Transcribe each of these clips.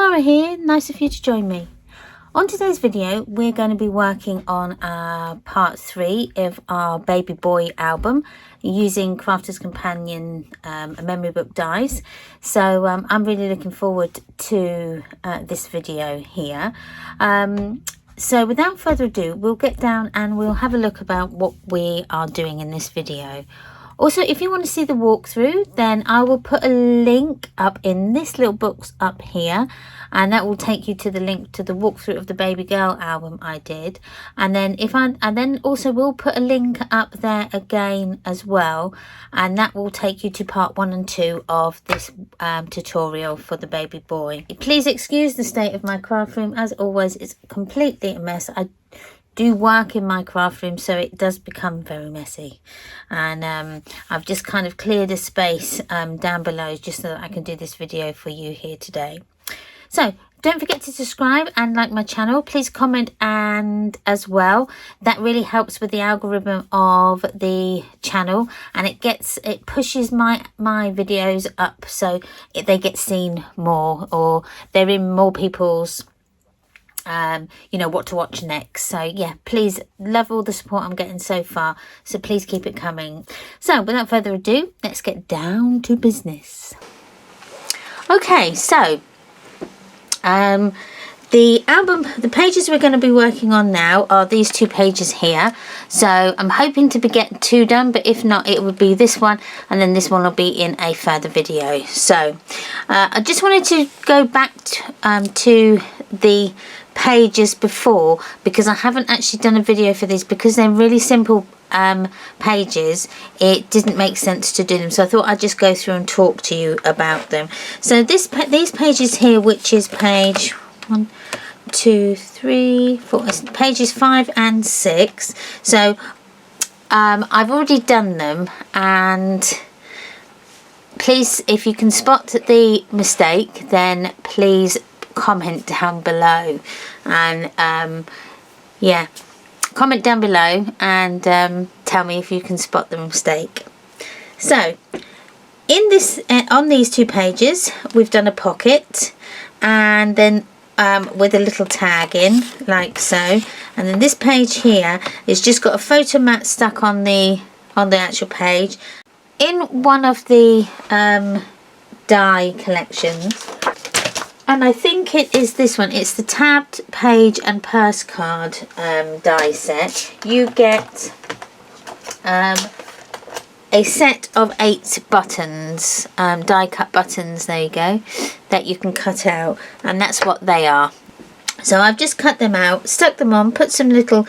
Laura here, nice of you to join me. On today's video we're going to be working on part 3 of our baby boy album using Crafter's Companion memory book dies. So I'm really looking forward to this video here. So without further ado, we'll get down and we'll have a look about what we are doing in this video. Also, if you want to see the walkthrough, then I will put a link up in this little box up here, and that will take you to the link to the walkthrough of the baby girl album I did. And then also we'll put a link up there again as well, and that will take you to part 1 and 2 of this tutorial for the baby boy. Please excuse the state of my craft room. As always, it's completely a mess. I do work in my craft room, so it does become very messy, and I've just kind of cleared a space down below just so that I can do this video for you here today. So don't forget to subscribe and like my channel. Please comment and as well, that really helps with the algorithm of the channel, and it pushes my videos up so they get seen more, or they're in more people's what to watch next. So yeah, please, love all the support I'm getting so far, so please keep it coming. So without further ado, let's get down to business. Okay, so the pages we're going to be working on now are these 2 pages here. So I'm hoping to be getting 2 done, but if not, it would be this one, and then this one will be in a further video. So I just wanted to go back to the pages before, because I haven't actually done a video for these, because they're really simple pages. It didn't make sense to do them, so I thought I'd just go through and talk to you about them. So these pages here, which is page 1, 2, 3, 4, pages 5 and 6. So I've already done them, and please, if you can spot the mistake, then please comment down below, and yeah, comment down below and tell me if you can spot the mistake. So in this on these 2 pages we've done a pocket, and then with a little tag in like so, and then this page here is just got a photo mat stuck on the actual page in one of the die collections. And I think it is this one. It's the tabbed page and purse card die set. You get a set of 8 buttons, die cut buttons, there you go, that you can cut out, and that's what they are. So I've just cut them out, stuck them on, put some little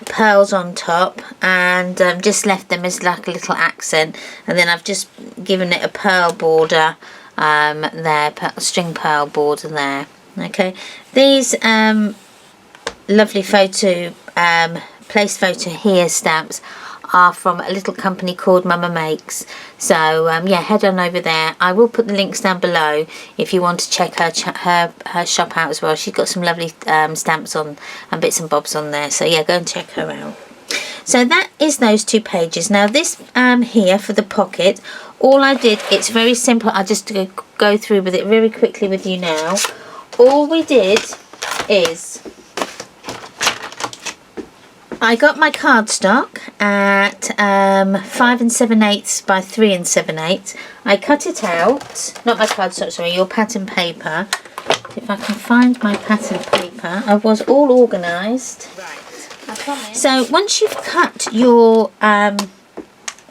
pearls on top, and just left them as like a little accent, and then I've just given it a pearl border there, string pearl border there. Okay, these lovely photo place photo here stamps are from a little company called Mama Makes. So yeah, head on over there. I will put the links down below if you want to check her shop out as well. She's got some lovely stamps on and bits and bobs on there, so yeah, go and check her out. So that is those 2 pages. Now this here for the pocket, all I did, it's very simple. I'll just go through with it very quickly with you now. All we did is, I got my cardstock at 5 7/8 by 3 7/8. I cut it out, not my cardstock, sorry, your pattern paper. If I can find my pattern paper, I was all organised. Right. So once you've cut your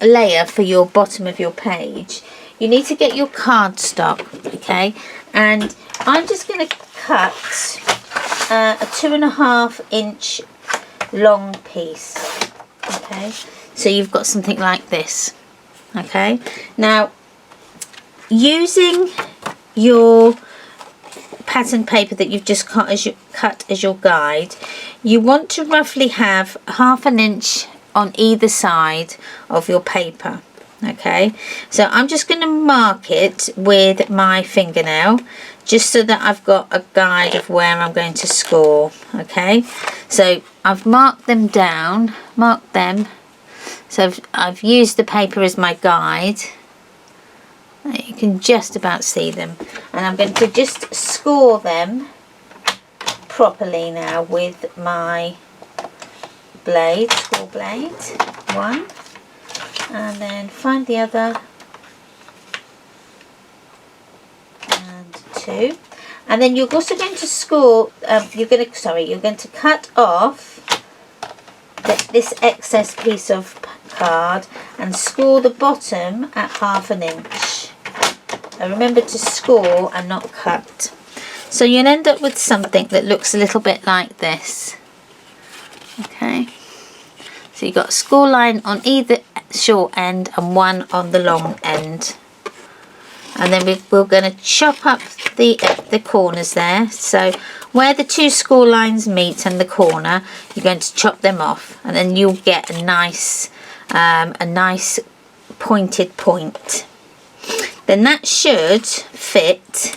layer for your bottom of your page, you need to get your cardstock, okay, and I'm just going to cut a 2.5 inch long piece. Okay, so you've got something like this. Okay, now using your pattern paper that you've just cut as your guide, you want to roughly have 1/2 inch on either side of your paper. Okay, so I'm just going to mark it with my fingernail, just so that I've got a guide of where I'm going to score. Okay, so I've marked them down, so I've used the paper as my guide. You can just about see them, and I'm going to just score them properly now with my blade, score blade. One, and then find the other, and two, and then you're also going to score. You're going to cut off this excess piece of card and score the bottom at 1/2 inch. And remember to score and not cut. So you'll end up with something that looks a little bit like this. Okay, so you've got a score line on either short end and one on the long end. And then we're going to chop up the corners there. So where the two score lines meet and the corner, you're going to chop them off, and then you'll get a nice pointed point. Then that should fit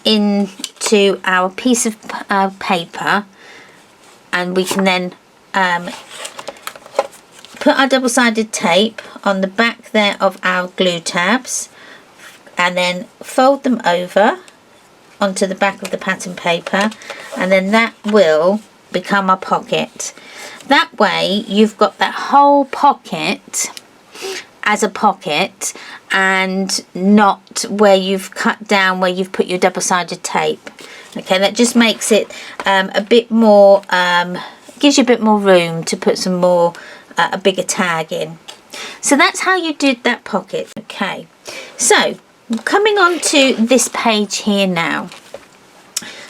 into our piece of paper, and we can then put our double-sided tape on the back there of our glue tabs, and then fold them over onto the back of the pattern paper, and then that will become a pocket. That way you've got that whole pocket as a pocket, and not where you've cut down where you've put your double-sided tape. Okay, that just makes it a bit more, gives you a bit more room to put some more, a bigger tag in. So that's how you did that pocket. Okay, so coming on to this page here now.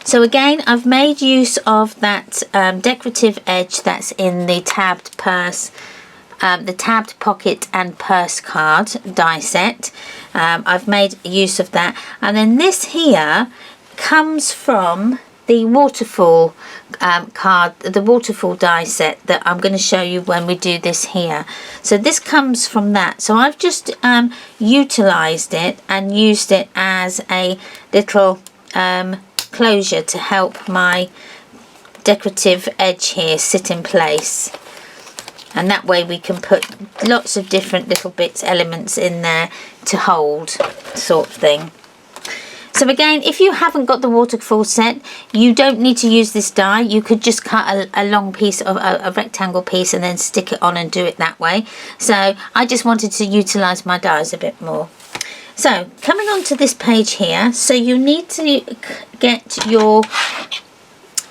So again, I've made use of that decorative edge that's in the tabbed purse, the tabbed pocket and purse card die set. I've made use of that, and then this here comes from the Waterfall card, the Waterfall die set that I'm going to show you when we do this here. So this comes from that. So I've just utilized it and used it as a little closure to help my decorative edge here sit in place, and that way we can put lots of different little bits, elements in there to hold, sort of thing. So again, if you haven't got the Waterfall set, you don't need to use this die. You could just cut a long piece of a rectangle piece and then stick it on and do it that way. So I just wanted to utilize my dies a bit more. So coming on to this page here, so you need to get your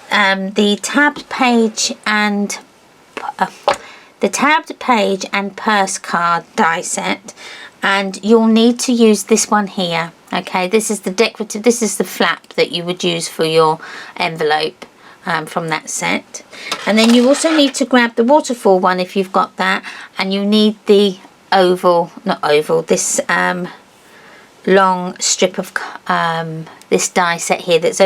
the tabbed page and purse card die set, and you'll need to use this one here. Okay, this is the decorative, this is the flap that you would use for your envelope from that set. And then you also need to grab the Waterfall one if you've got that, and you need the this long strip of this die set here that's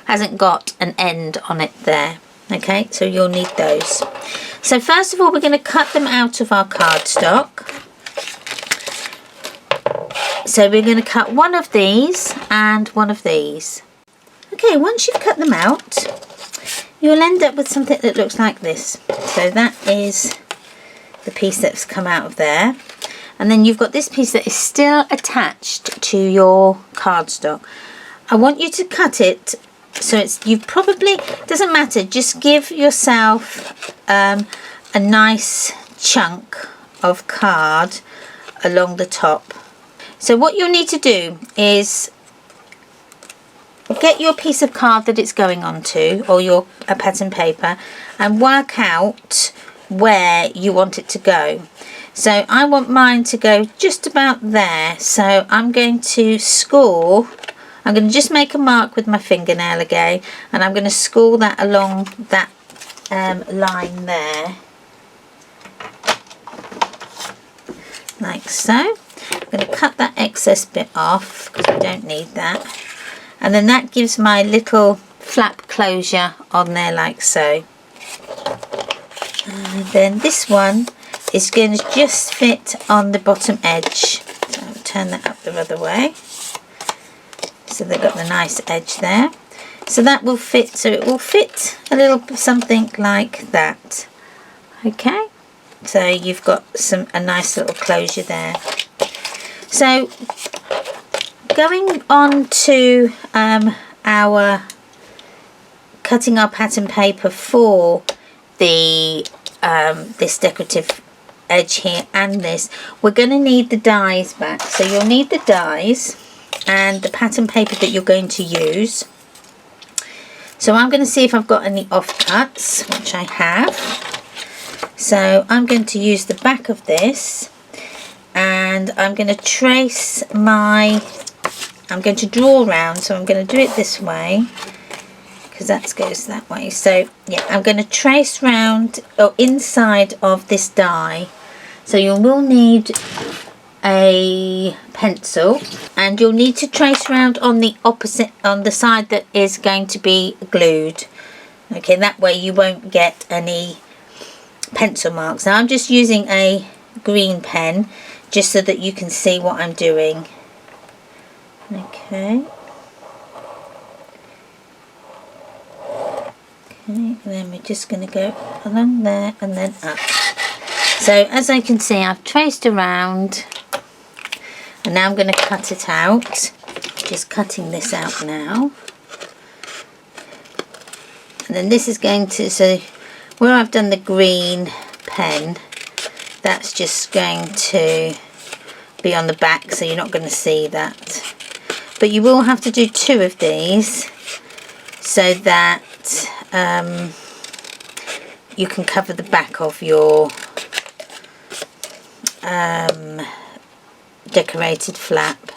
hasn't got an end on it there. Okay, so you'll need those. So first of all, we're going to cut them out of our cardstock. So we're going to cut one of these and one of these. Okay, once you've cut them out, you'll end up with something that looks like this. So that is the piece that's come out of there. And then you've got this piece that is still attached to your cardstock. I want you to cut it so doesn't matter, just give yourself a nice chunk of card along the top. So what you'll need to do is get your piece of card that it's going onto, or your pattern paper, and work out where you want it to go. So I want mine to go just about there, so I'm going to score. I'm going to just make a mark with my fingernail again, and I'm going to score that along that line there, like so. I'm going to cut that excess bit off because I don't need that, and then that gives my little flap closure on there like so. And then this one is going to just fit on the bottom edge, so I'll turn that up the other way, so they've got the nice edge there. So that will fit, so it will fit a little something like that. Okay, so you've got a nice little closure there. So going on to our cutting our pattern paper for the this decorative edge here and this, we're going to need the dies back. So you'll need the dies and the pattern paper that you're going to use. So I'm going to see if I've got any offcuts, which I have. So I'm going to use the back of this, and I'm going to trace I'm going to draw around, so I'm going to do it this way because that goes that way. So yeah, I'm going to trace round inside of this die. So you will need a pencil, and you'll need to trace around on the opposite, on the side that is going to be glued. Okay, that way you won't get any pencil marks. Now I'm just using a green pen just so that you can see what I'm doing. Okay. And then we're just going to go along there and then up. So as I can see, I've traced around, and now I'm going to cut it out. Just cutting this out now. And then this is going to, so where I've done the green pen, that's just going to be on the back, so you're not going to see that. But you will have to do 2 of these so that you can cover the back of your decorated flap.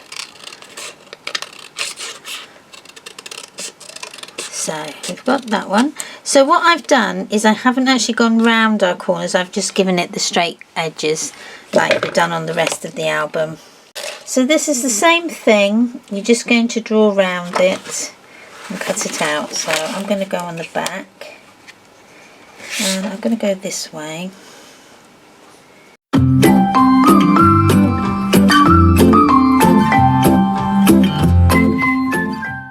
So we've got that one. So what I've done is I haven't actually gone round our corners, I've just given it the straight edges like we've done on the rest of the album. So this is the same thing, you're just going to draw around it and cut it out. So I'm going to go on the back, and I'm going to go this way.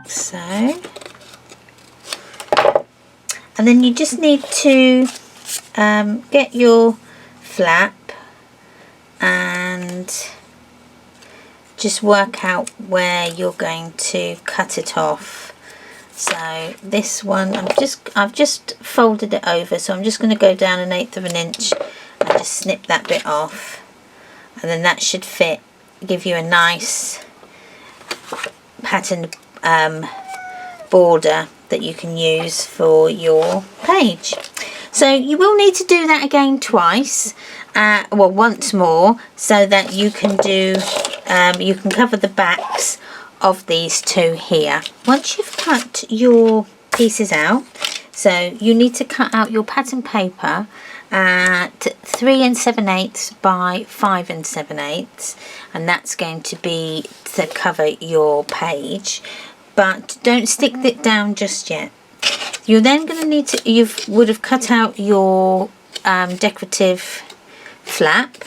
So, and then you just need to get your flap and just work out where you're going to cut it off. So this one, I've just folded it over, so I'm just going to go down 1/8 of an inch and just snip that bit off, and then that should fit, give you a nice pattern border that you can use for your page. So you will need to do that again twice, well, once more, so that you can do you can cover the backs of these 2 here. Once you've cut your pieces out, so you need to cut out your pattern paper at 3 7/8 by 5 7/8, and that's going to be to cover your page. But don't stick it down just yet. You're then going to need to, you would have cut out your decorative flap,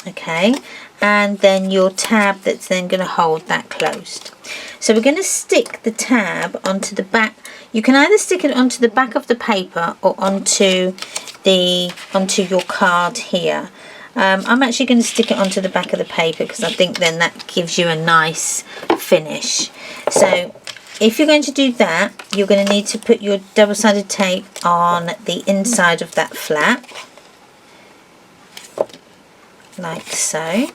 okay, and then your tab that's then going to hold that closed. So we're going to stick the tab onto the back. You can either stick it onto the back of the paper or onto your card here. I'm actually going to stick it onto the back of the paper because I think then that gives you a nice finish. So if you're going to do that, you're going to need to put your double-sided tape on the inside of that flap, like so.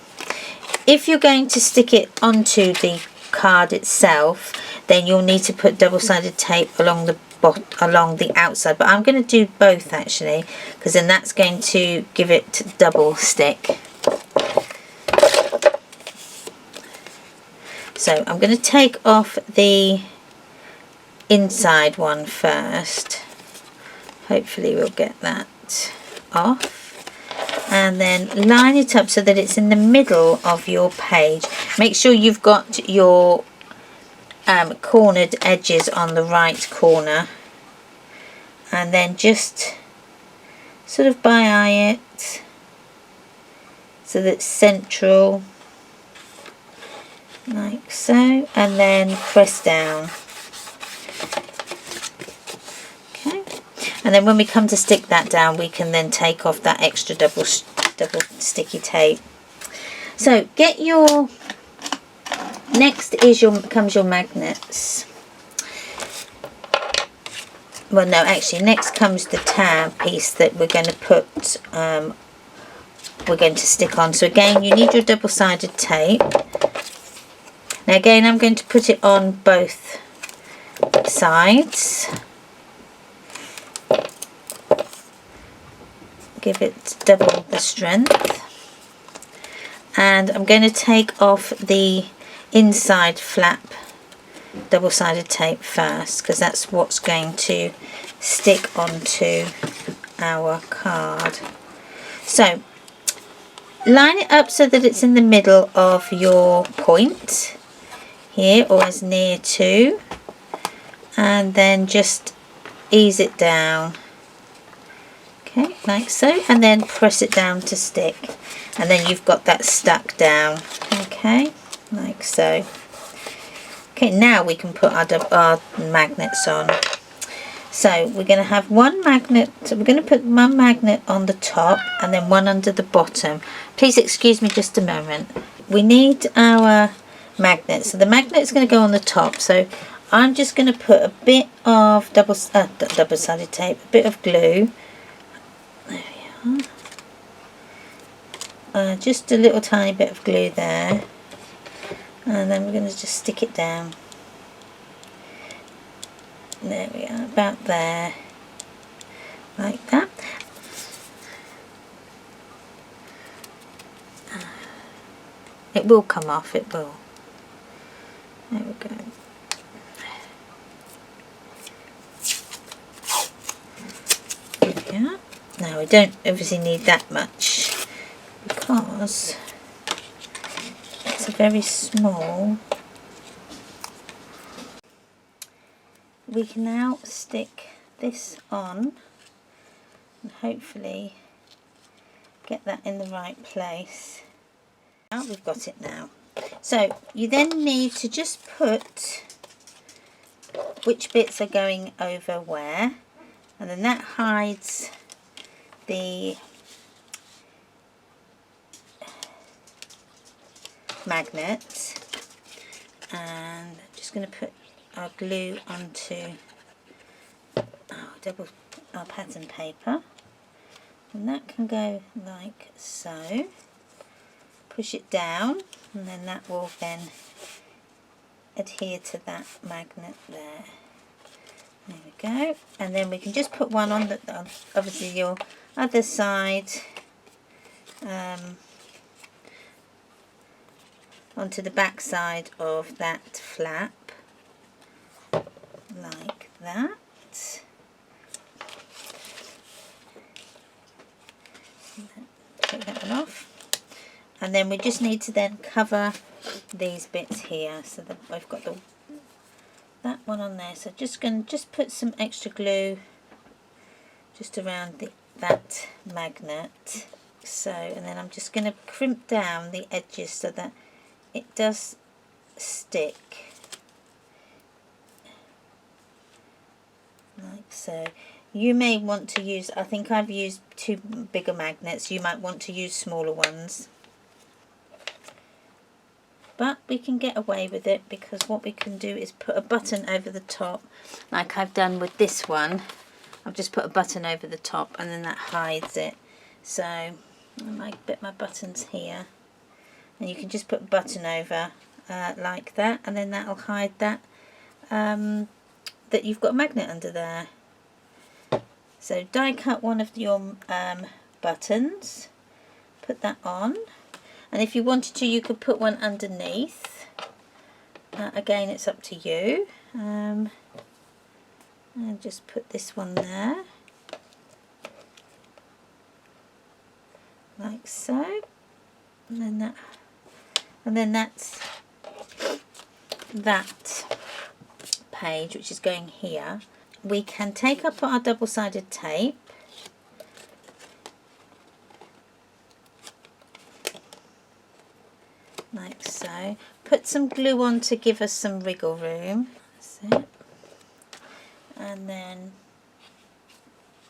If you're going to stick it onto the card itself, then you'll need to put double-sided tape along the outside, but I'm going to do both actually, because then that's going to give it double stick. So I'm going to take off the inside one first. Hopefully we'll get that off, and then line it up so that it's in the middle of your page. Make sure you've got your cornered edges on the right corner, and then just sort of by-eye it so that it's central, like so, and then press down. Okay, and then when we come to stick that down, we can then take off that extra double sticky tape. So get your Next comes your magnets. Well, no, actually, next comes the tab piece that we're going to put, we're going to stick on. So again, you need your double-sided tape. Now again, I'm going to put it on both sides. Give it double the strength. And I'm going to take off the inside flap double-sided tape first, because that's what's going to stick onto our card. So line it up so that it's in the middle of your point here, or as near to, and then just ease it down, okay, like so, and then press it down to stick, and then you've got that stuck down, okay, like so. Okay, now we can put our magnets on. So we're going to have one magnet, so we're going to put one magnet on the top and then one under the bottom. Please excuse me just a moment. We need our magnet, so the magnet's going to go on the top, so I'm just going to put a bit of double-sided tape, a bit of glue, there we are, just a little tiny bit of glue there, and then we're going to just stick it down. There we are, about there, like that. It will come off, it will. There we go. Yeah. Now we don't obviously need that much because it's a very small. We can now stick this on and hopefully get that in the right place. Now we've got it now. So you then need to just put which bits are going over where, and then that hides the magnet. And I'm just going to put our glue onto our pattern paper, and that can go like so. Push it down, and then that will then adhere to that magnet there. There we go. And then we can just put one on obviously your other side, onto the back side of that flap, like that. Take that one off. And then we just need to then cover these bits here, so that I've got that one on there. So just going to put some extra glue just around that magnet. So, and then I'm just going to crimp down the edges so that it does stick, like so. You may want to use, I think I've used two bigger magnets, you might want to use smaller ones. But we can get away with it because what we can do is put a button over the top, like I've done with this one. I've just put a button over the top and then that hides it. So I might put my buttons here, and you can just put a button over like that, and then that'll hide that that you've got a magnet under there. So die cut one of your buttons, put that on. And if you wanted to, you could put one underneath. Again, it's up to you. And just put this one there, like so. And then that's that page, which is going here. We can take up our double-sided tape. Like so. Put some glue on to give us some wriggle room. That's it. And then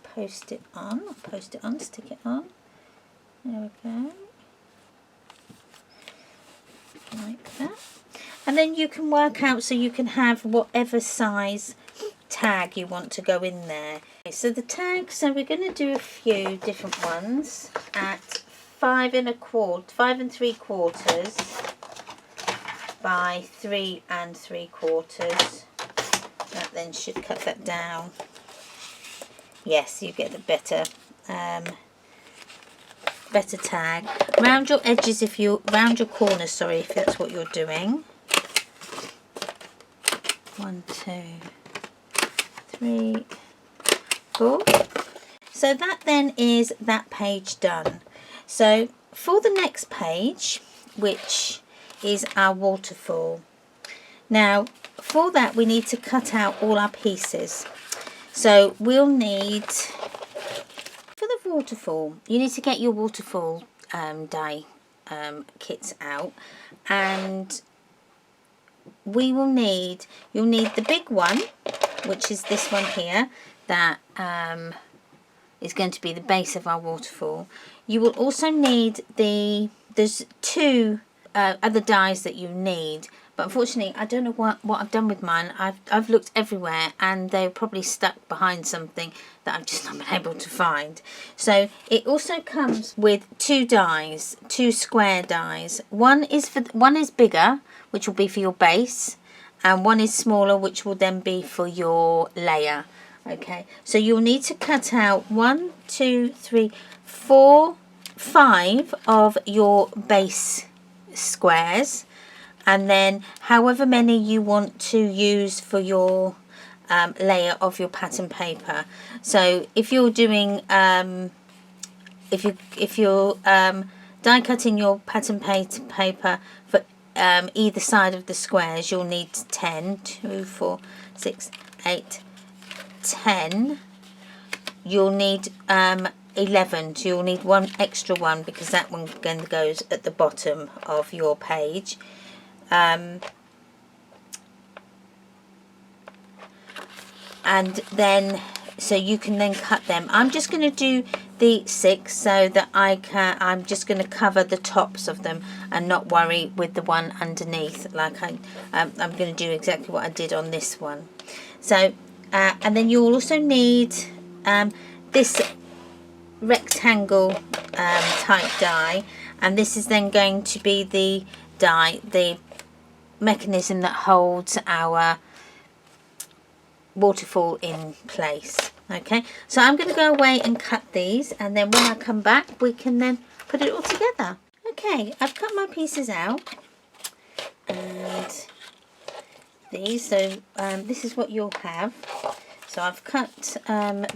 post it on, stick it on. There we go. Like that. And then you can work out, so you can have whatever size tag you want to go in there. Okay, so the tags, so we're going to do a few different ones at 5 3/4 by 3 3/4. That then should cut that down. Yes, you get a better better tag. Round your edges, if you round your corners, sorry, if that's what you're doing. 1 2 3 4. So that then is that page done. So for the next page, which is our waterfall, now for that we need to cut out all our pieces. So we'll need, for the waterfall, you need to get your waterfall die kits out, and you'll need the big one, which is this one here, that is going to be the base of our waterfall. You will also need there's 2 other dies that you need, but unfortunately I don't know what I've done with mine. I've looked everywhere and they're probably stuck behind something that I've just not been able to find. So it also comes with 2 dies, 2 square dies. One is bigger, which will be for your base, and one is smaller, which will then be for your layer. Okay, so you'll need to cut out 1 2 3 4 5 of your base squares, and then however many you want to use for your layer of your pattern paper. So if you're doing if you're die cutting your pattern paper for either side of the squares, you'll need 10 2 4 6 8 10. You'll need 11, so you'll need 1 extra one, because that one again goes at the bottom of your page. And then so you can then cut them. I'm just going to do the 6 so that I'm just going to cover the tops of them and not worry with the one underneath, like I'm going to do exactly what I did on this one. So and then you'll also need this rectangle type die, and this is then going to be the mechanism that holds our waterfall in place. Okay, so I'm going to go away and cut these, and then when I come back we can then put it all together. Okay, I've cut my pieces out, and these, so this is what you'll have. So I've cut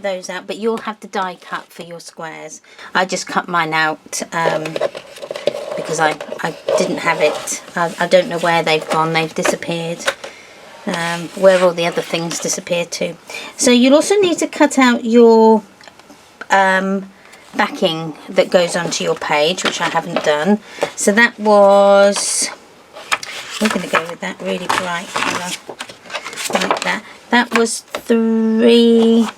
those out, but you'll have the die cut for your squares. I just cut mine out because I didn't have it. I don't know where they've gone. They've disappeared. Where all the other things disappeared to. So you'll also need to cut out your backing that goes onto your page, which I haven't done. So that was, we're going to go with that really bright colour, like that. That was 3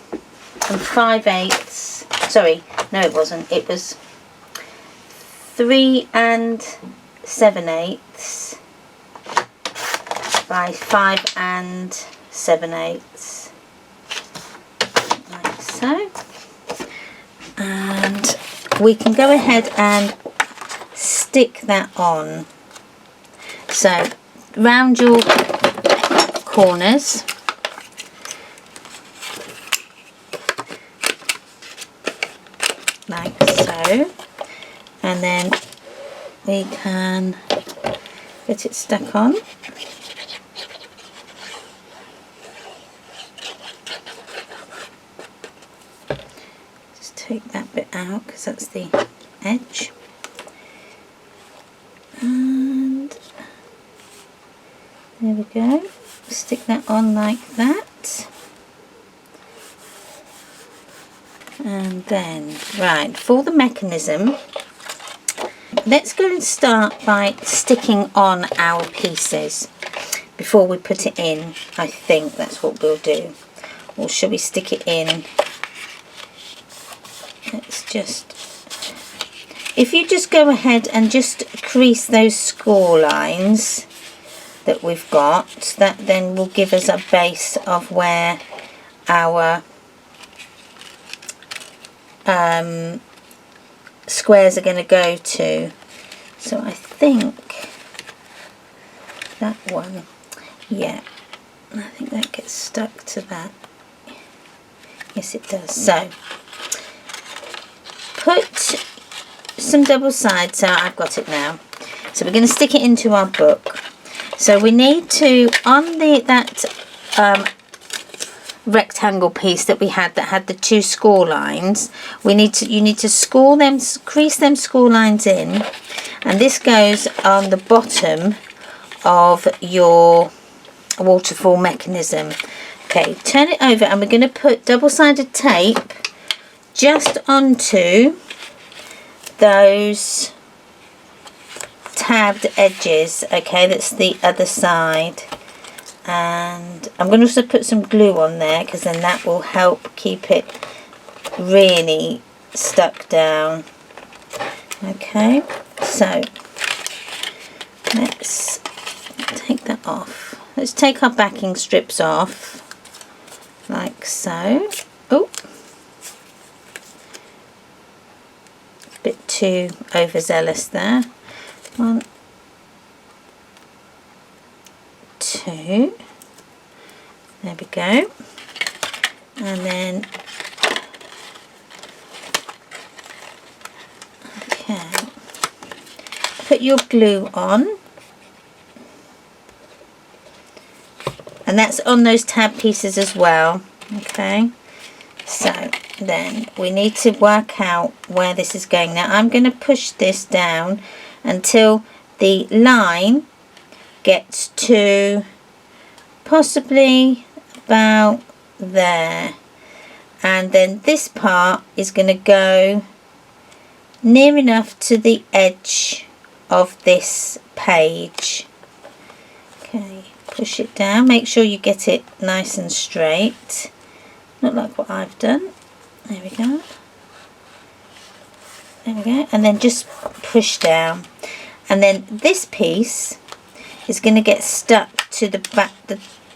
5/8. Sorry, no it wasn't. It was 3 7/8 by 5 7/8, like so. And we can go ahead and stick that on. So round your corners. Like so, and then we can get it stuck on. Just take that bit out because that's the edge, and there we go. Stick that on like that. And then, right, for the mechanism, let's go and start by sticking on our pieces before we put it in. I think that's what we'll do. Or shall we stick it in? Let's just, if you just go ahead and just crease those score lines that we've got. That then will give us a base of where our squares are going to go to. So I think that one, yeah, I think that gets stuck to that. Yes, it does. So put some double sides. So I've got it now. So we're going to stick it into our book. So we need to, on that rectangle piece that we had that had the 2 score lines, you need to score them, crease them score lines in, and this goes on the bottom of your waterfall mechanism. Okay, turn it over, and we're going to put double-sided tape just onto those tabbed edges. Okay, that's the other side. And I'm going to also put some glue on there, because then that will help keep it really stuck down. Okay, so let's take that off. Let's take our backing strips off, like so. Oh, a bit too overzealous there. 1, 2, there we go, and then okay, put your glue on, and that's on those tab pieces as well. Okay, so then we need to work out where this is going. Now I'm going to push this down until the line gets to possibly about there, and then this part is going to go near enough to the edge of this page. Okay, push it down, make sure you get it nice and straight, not like what I've done. There we go, there we go, and then just push down, and then this piece is going to get stuck to the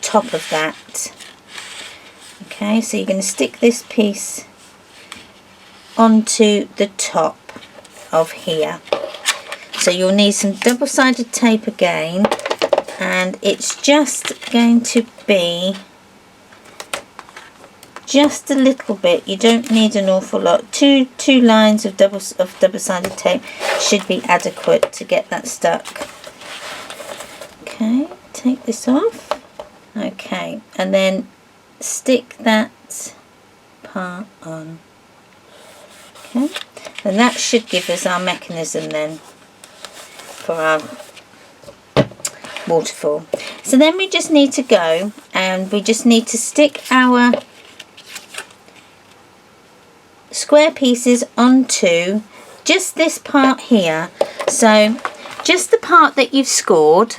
top of that. Okay, so you're going to stick this piece onto the top of here. So you'll need some double-sided tape again, and it's just going to be just a little bit. You don't need an awful lot. Two lines of double-sided tape should be adequate to get that stuck. Okay, take this off. Okay, and then stick that part on. Okay, and that should give us our mechanism then for our waterfall. So then we just need to go and we just need to stick our square pieces onto just this part here. So just the part that you've scored.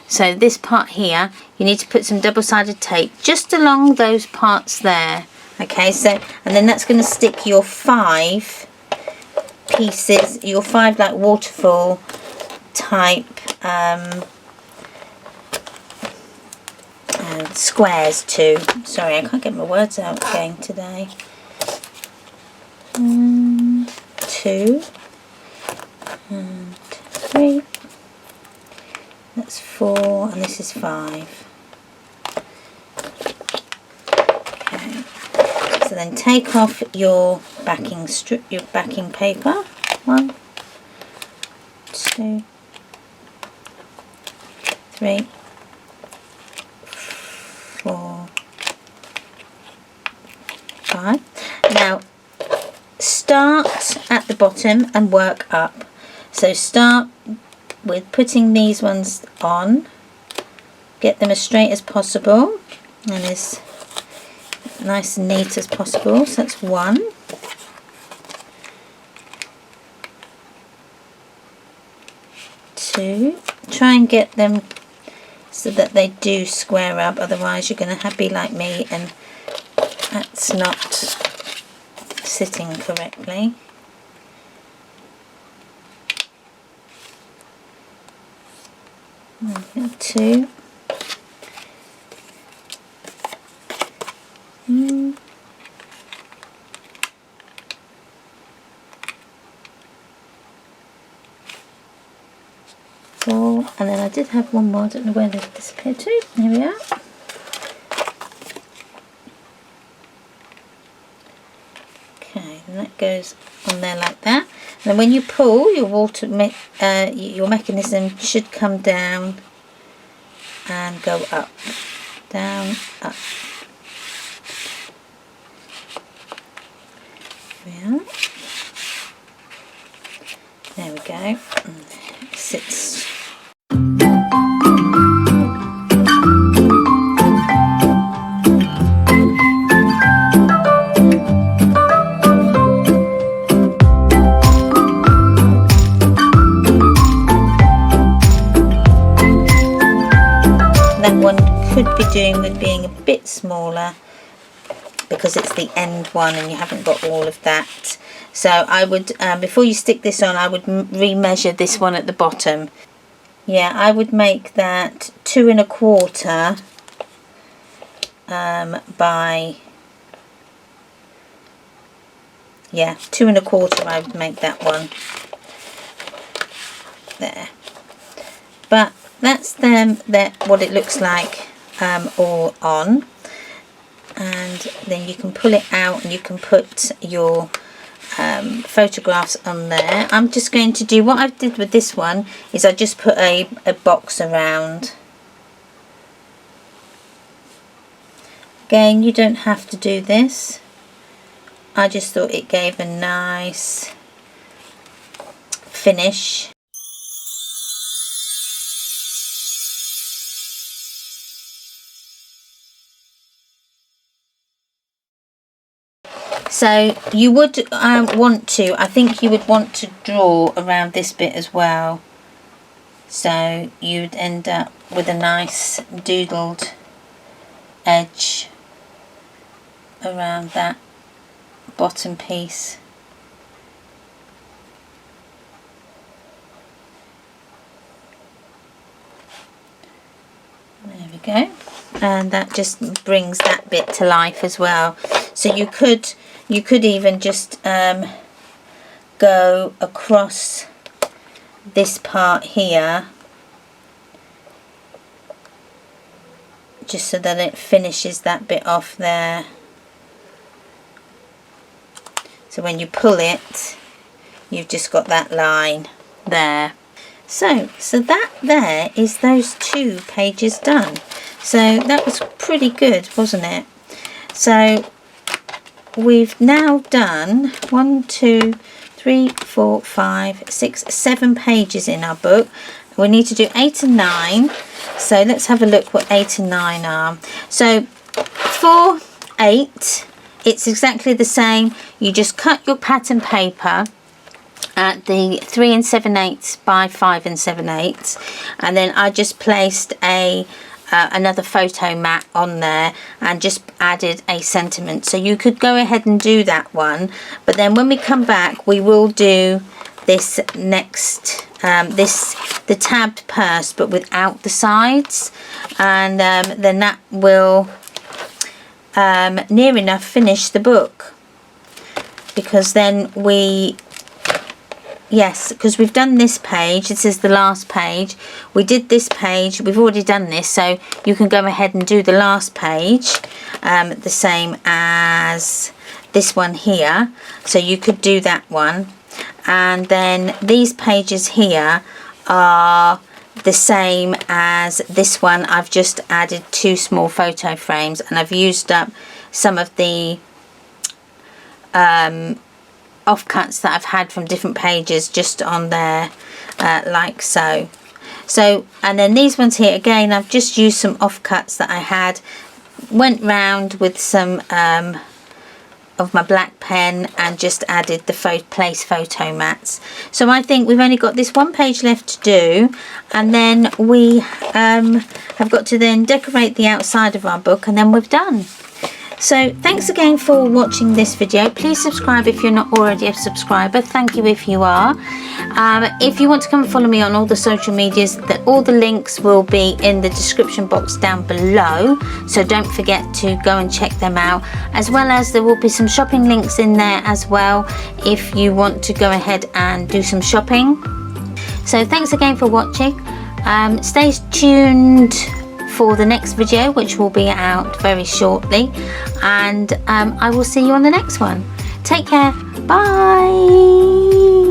So this part here, you need to put some double-sided tape just along those parts there. Okay, so, and then that's going to stick your 5 pieces, your 5 like waterfall type squares too. Sorry, I can't get my words out again today. 1, 2, and 3. That's 4, and this is 5. Okay. So then take off your backing strip, your backing paper. 1, 2, 3, 4, 5. Now start at the bottom and work up. So start with putting these ones on, get them as straight as possible and as nice and neat as possible. So that's 1, 2. Try and get them so that they do square up, otherwise you're going to be like me and that's not sitting correctly. 2. Four, and then I did have one more, I don't know where they've disappeared to. Here we are. Okay, and that goes on there like that. And then when you pull, your mechanism should come down and go up, down, up. Here we are. There we go. It sits. That one could be doing with being a bit smaller because it's the end one and you haven't got all of that. So I would, before you stick this on, I would re-measure this one at the bottom. Yeah, I would make that 2 1/4 by, yeah, 2 1/4 I would make that one. There. But that's what it looks like all on. And then you can pull it out and you can put your photographs on there. I'm just going to do what I did with this one is I just put a box around. Again, you don't have to do this. I just thought it gave a nice finish. So you would I think you would want to draw around this bit as well. So you'd end up with a nice doodled edge around that bottom piece. There we go. And that just brings that bit to life as well. So you could even just go across this part here just so that it finishes that bit off there. So when you pull it, you've just got that line there. So that there is those 2 pages done. So that was pretty good, wasn't it? So we've now done 1, 2, 3, 4, 5, 6, 7 pages in our book. We need to do 8 and 9. So let's have a look what 8 and 9 are. So for 8, it's exactly the same. You just cut your pattern paper at the 3 7/8 by 5 7/8, and then I just placed another photo mat on there and just added a sentiment. So you could go ahead and do that one, but then when we come back we will do this next the tabbed purse but without the sides, and then that will near enough finish the book, because then because we've done this page, this is the last page, we did this page, we've already done this, so you can go ahead and do the last page the same as this one here. So you could do that one, and then these pages here are the same as this one. I've just added 2 small photo frames and I've used up some of the offcuts that I've had from different pages just on there, like so. And then these ones here, again, I've just used some offcuts that I had, went round with some of my black pen and just added the place photo mats. So I think we've only got this one page left to do, and then we have got to then decorate the outside of our book, and then we're done. So thanks again for watching this video. Please subscribe if you're not already a subscriber. Thank you if you are. If you want to come and follow me on all the social medias, all the links will be in the description box down below, so don't forget to go and check them out, as well as there will be some shopping links in there as well if you want to go ahead and do some shopping. So thanks again for watching. Stay tuned for the next video, which will be out very shortly, and I will see you on the next one. Take care. Bye.